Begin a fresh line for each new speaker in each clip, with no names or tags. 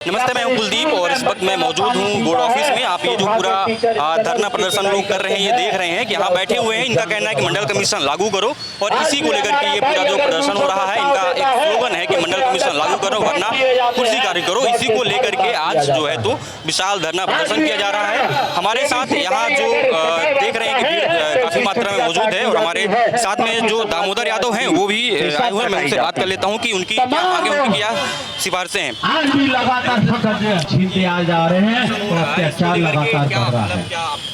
नमस्ते, मैं हूं कुलदीप और इस वक्त मैं मौजूद हूं बोर्ड ऑफिस में। आप ये जो पूरा धरना प्रदर्शन लोग कर रहे हैं ये देख रहे हैं कि यहाँ बैठे हुए हैं। इनका कहना है कि मंडल कमीशन लागू करो और इसी को लेकर के ये पूरा जो प्रदर्शन हो रहा है, इनका एक स्लोगन है कि मंडल कमीशन लागू करो वरना कुर्सी कार्य करो। इसी को लेकर के आज जो है तो विशाल धरना प्रदर्शन किया जा रहा है। हमारे साथ यहाँ जो देख रहे हैं कि भीड़ काफी मात्रा में मौजूद है और हमारे साथ में जो दामोदर यादव हैं वो भी आए हुए हैं। मैं उनसे बात कर लेता हूँ कि उनकी क्या मांगे, उनकी क्या सिफारिशें हैं।
छीनते आ जा रहे हैं और अत्याचार लगातार बढ़ रहा है।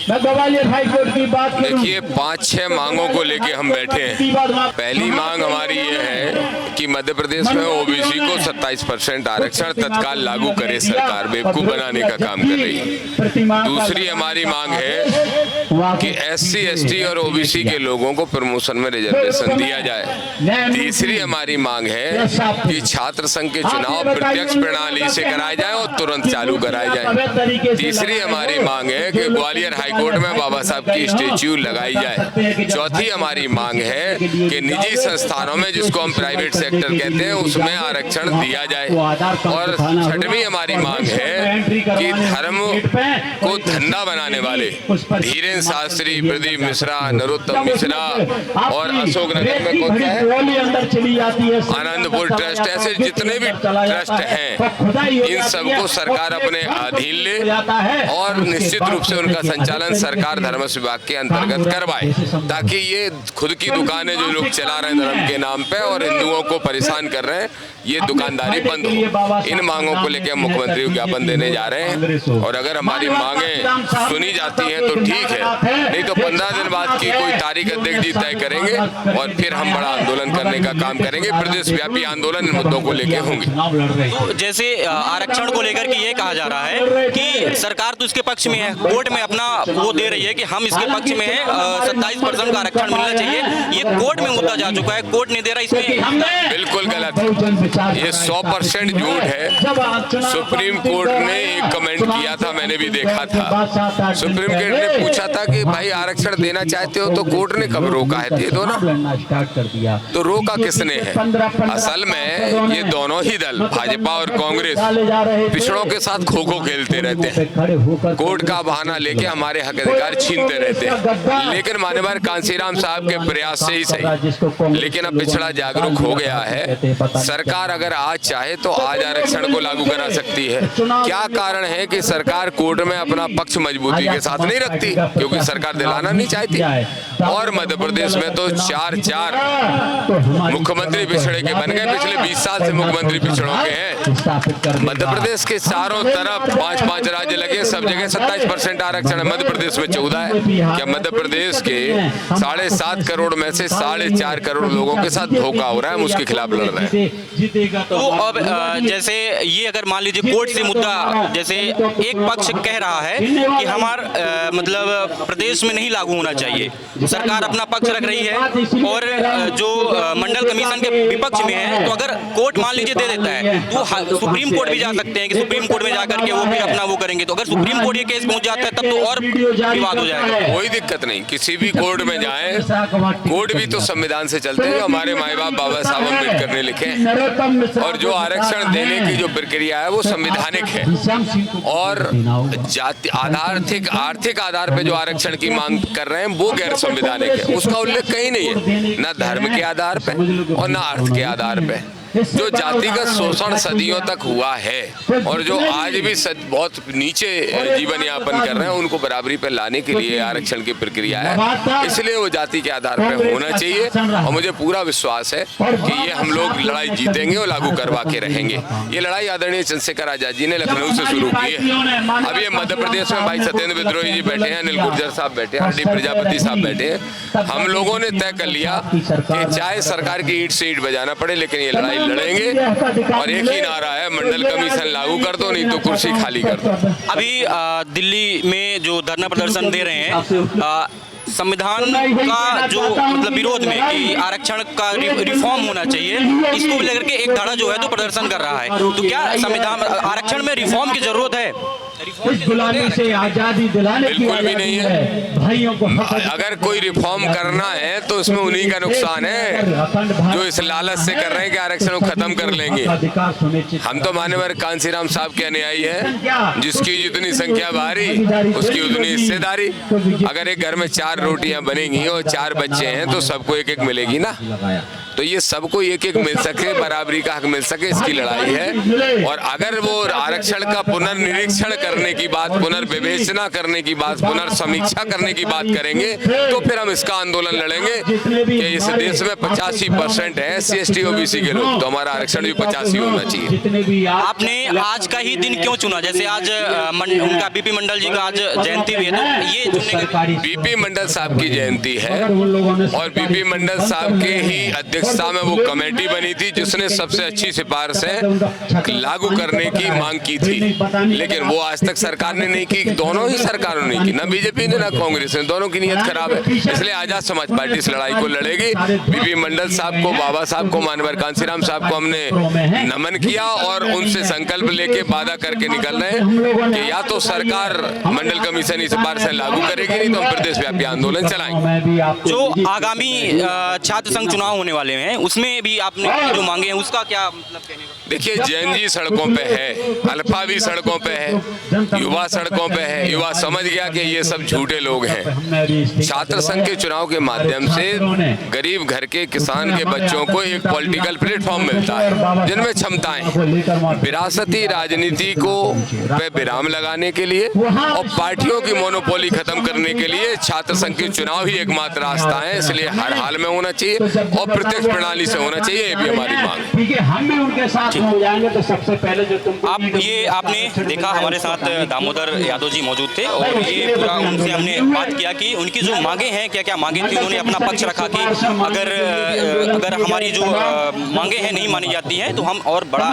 मैं ग्वालियर हाई कोर्ट की बात करूं,
देखिए 5-6 मांगों को लेके हम बैठे हैं। पहली मांग हमारी ये है कि मध्य प्रदेश में ओबीसी को 27% आरक्षण तत्काल लागू करे। सरकार बेवकूफ बनाने का काम कर रही है। दूसरी हमारी मांग है कि SC ST और ओबीसी के लोगों को प्रमोशन में रिजर्वेशन दिया जाए। तीसरी हमारी मांग है कि छात्र संघ के चुनाव प्रत्यक्ष प्रणाली से कराए जाए और तुरंत चालू कराए जाए। तीसरी हमारी मांग है कि ग्वालियर हाईकोर्ट में बाबा साहब की स्टेच्यू लगाई जाए। चौथी हमारी मांग है कि निजी संस्थानों में, जिसको हम प्राइवेट सेक्टर कहते हैं, उसमें आरक्षण दिया जाए। और छठवीं हमारी मांग है कि धर्म को धंधा बनाने वाले धीरेन्द्र शास्त्री, प्रदीप मिश्रा, नरोत्तम मिश्रा और अशोकनगर में कौन सा है, आनंदपुर ट्रस्ट, ऐसे जितने भी ट्रस्ट हैं, इन सबको सरकार अपने अधीन ले और निश्चित रूप से उनका संचालन सरकार धर्म विभाग के अंतर्गत करवाए, ताकि ये खुद की दुकानें जो लोग चला रहे हैं धर्म के नाम पे और हिंदुओं को परेशान कर रहे हैं, ये दुकानदारी बंद हो। इन मांगों को लेकर हम मुख्यमंत्री को ज्ञापन देने जा रहे हैं और अगर हमारी मांगें सुनी जाती हैं तो ठीक है, नहीं तो 15 दिन बाद की कोई तारीख अध्यक्ष जी तय करेंगे और फिर हम बड़ा आंदोलन करने का काम करेंगे। प्रदेश व्यापी आंदोलन इन मुद्दों को लेकर होंगे।
तो जैसे आरक्षण को लेकर के ये कहा जा रहा है कि सरकार तो इसके पक्ष में है, कोर्ट में अपना वो दे रही है कि हम इसके पक्ष में है, 27% का आरक्षण मिलना चाहिए। ये कोर्ट में मुद्दा जा चुका है, कोर्ट नहीं दे रहा, इसमें
बिल्कुल गलत है। ये 100% झूठ है। सुप्रीम कोर्ट ने एक कमेंट किया था, मैंने भी देखा था। सुप्रीम कोर्ट ने पूछा था कि भाई आरक्षण देना चाहते हो तो कोर्ट ने कब रोका है, दे दो ना। तो रोका किसने है? असल में ये दोनों ही दल, भाजपा और कांग्रेस, पिछड़ों के साथ खो खो खेलते रहते हैं। कोर्ट का बहाना लेके हमारे हक अधिकार छीनते रहते हैं। लेकिन मान्यवर कांसीराम साहब के प्रयास से ही सही, लेकिन अब पिछड़ा जागरूक हो गया है। सरकार अगर आज चाहे तो आज आरक्षण को लागू करा सकती है। क्या कारण है कि सरकार कोर्ट में अपना पक्ष मजबूती के साथ नहीं रखती? क्योंकि सरकार दिलाना नहीं चाहती। और मध्य प्रदेश में तो 4 मुख्यमंत्री पिछड़े के बन गए। पिछले 20 साल से मुख्यमंत्री पिछड़ों के हैं। मध्य प्रदेश के चारों तरफ 5-5 राज्य लगे, सब जगह 27% आरक्षण है। मध्य प्रदेश में 14 है। क्या मध्य प्रदेश के 7.5 करोड़ में से 4.5 करोड़ लोगों के साथ धोखा हो रहा है? हम उसके खिलाफ लड़ रहे हैं।
तो अब जैसे ये अगर मान लीजिए कोर्ट से मुद्दा, जैसे एक पक्ष कह रहा है कि हमारा मतलब प्रदेश में नहीं लागू होना चाहिए, सरकार अपना पक्ष रख रही है और जो मंडल कमीशन के विपक्ष में है, तो अगर कोर्ट मान लीजिए दे देता है तो सुप्रीम कोर्ट भी जा सकते हैं कि सुप्रीम कोर्ट में जाकर के वो फिर अपना वो करेंगे। तो अगर सुप्रीम कोर्ट ये केस पहुंच जाता है तब तो और विवाद हो जाएगा।
कोई दिक्कत नहीं, किसी भी कोर्ट में जाएं, कोर्ट भी तो संविधान से चलते हैं, जो हमारे माए बाप बाबा साहब अम्बेडकर ने लिखे हैं। और जो आरक्षण देने की जो प्रक्रिया है वो संवैधानिक है और जाति आर्थिक आधार पे जो आरक्षण की मांग कर रहे हैं वो गैर संवैधानिक है। उसका उल्लेख कहीं नहीं है, ना धर्म के आधार पे और ना अर्थ के आधार पे। जो जातिगत शोषण सदियों तक हुआ है और जो आज भी बहुत नीचे जीवन यापन कर रहे हैं, उनको बराबरी पर लाने के लिए आरक्षण की प्रक्रिया है। इसलिए वो जाति के आधार पर होना चाहिए और मुझे पूरा विश्वास है कि ये हम लोग लड़ाई जीतेंगे और लागू करवा के रहेंगे। ये लड़ाई आदरणीय चंद्रशेखर आजाद जी ने लखनऊ से शुरू की है। अभी ये मध्य प्रदेश में भाई सत्येंद्र विद्रोही जी बैठे हैं, अनिल गुर्जर साहब बैठे हैं, डी प्रजापति साहब बैठे हैं। हम लोगों ने तय कर लिया कि चाहे सरकार की ईंट से ईंट बजाना पड़े, लेकिन ये लड़ाई लड़ेंगे। और एक ही नारा है, मंडल कमीशन लागू कर दो, नहीं तो कुर्सी खाली कर दो।
अभी दिल्ली में जो धरना प्रदर्शन दे रहे हैं, संविधान का जो मतलब विरोध में कि आरक्षण का रिफॉर्म होना चाहिए, इसको लेकर के एक धड़ा जो है तो प्रदर्शन कर रहा है। तो क्या संविधान आरक्षण में रिफॉर्म की जरूरत है?
इस गुलामी से आजादी दिलाने की
बिल्कुल भी नहीं है।
भाइयों को
अगर कोई रिफॉर्म करना है तो उसमें उन्हीं का नुकसान है जो इस लालच से कर रहे हैं कि आरक्षण को खत्म कर लेंगे। हम तो मान्यवर कांसीराम साहब के अनुयायी हैं, जिसकी जितनी संख्या भारी उसकी उतनी हिस्सेदारी। अगर एक घर में 4 रोटियां बनेंगी और 4 बच्चे हैं तो सबको एक एक मिलेगी ना। तो ये सबको एक एक मिल सके, बराबरी का हक मिल सके, इसकी लड़ाई है। और अगर वो आरक्षण का पुनर्निरीक्षण करने की बात, पुनर्विवेचना करने की बात, पुनर्समीक्षा करने की बात करेंगे तो फिर हम इसका आंदोलन लड़ेंगे कि इस देश में 85% है SC ST OBC के लोग, तो हमारा आरक्षण भी 85 होना चाहिए।
आपने आज का ही दिन क्यों चुना? जैसे आज उनका बीपी मंडल जी का आज जयंती भी है, तो ये चुनने का
बीपी मंडल साहब की जयंती है और बीपी मंडल साहब के ही अध्यक्षता में वो कमेटी बनी थी जिसने सबसे अच्छी सिफारिशें लागू करने की मांग की थी, लेकिन वो आज तक सरकार ने नहीं की। दोनों ही सरकारों ने की, ना बीजेपी ने ना कांग्रेस ने, दोनों की नीयत खराब है। इसलिए आजाद समाज पार्टी इस लड़ाई को लड़ेगी। बीपी मंडल साहब को, बाबा साहब को, मानवर कांसीराम साहब को हमने नमन किया और उनसे संकल्प लेके वादा करके निकल रहे हैं कि या तो सरकार मंडल कमीशन की सिफारिशें लागू करेगी, नहीं तो हम प्रदेश व्यापी आंदोलन चलाएंगे।
जो आगामी छात्र संघ चुनाव होने वाले हैं उसमें भी आपने जो मांगे हैं उसका क्या मतलब कहने का?
देखिए, जैन जी सड़कों पे है, अल्फा भी सड़कों पे है, युवा सड़कों पे है। युवा समझ गया कि ये सब झूठे लोग हैं। छात्र संघ के चुनाव के माध्यम से गरीब घर के किसान के बच्चों को एक पॉलिटिकल प्लेटफॉर्म मिलता है जिनमें क्षमताएं, विरासती राजनीति को पे विराम लगाने के लिए और पार्टियों की मोनोपोली खत्म करने के लिए छात्र संघ के चुनाव ही एकमात्र रास्ता है। इसलिए हर हाल में होना चाहिए और प्रत्यक्ष प्रणाली से होना चाहिए, ये भी हमारी मांग है।
ठीक है, हम भी उनके साथ हो जाएंगे। तो सबसे पहले जो तुमको
आपने देखा, हमारे साथ दामोदर यादव जी मौजूद थे और ये पूरा उनसे हमने बात किया कि उनकी जो मांगे हैं, क्या क्या मांगे थी। उन्होंने अपना पक्ष रखा कि अगर हमारी जो मांगे हैं नहीं मानी जाती हैं तो हम और बड़ा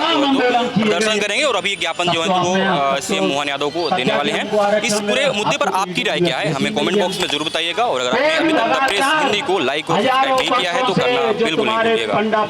प्रदर्शन करेंगे। और अभी ज्ञापन जो है वो CM मोहन यादव को देने वाले हैं। इस पूरे मुद्दे पर आपकी राय क्या है, हमें कमेंट बॉक्स में जरूर बताइएगा। और अगर आपने अभी तक द प्रेस हिंदी को लाइक और सब्सक्राइब नहीं किया है तो करना बिल्कुल नहीं भूलिएगा।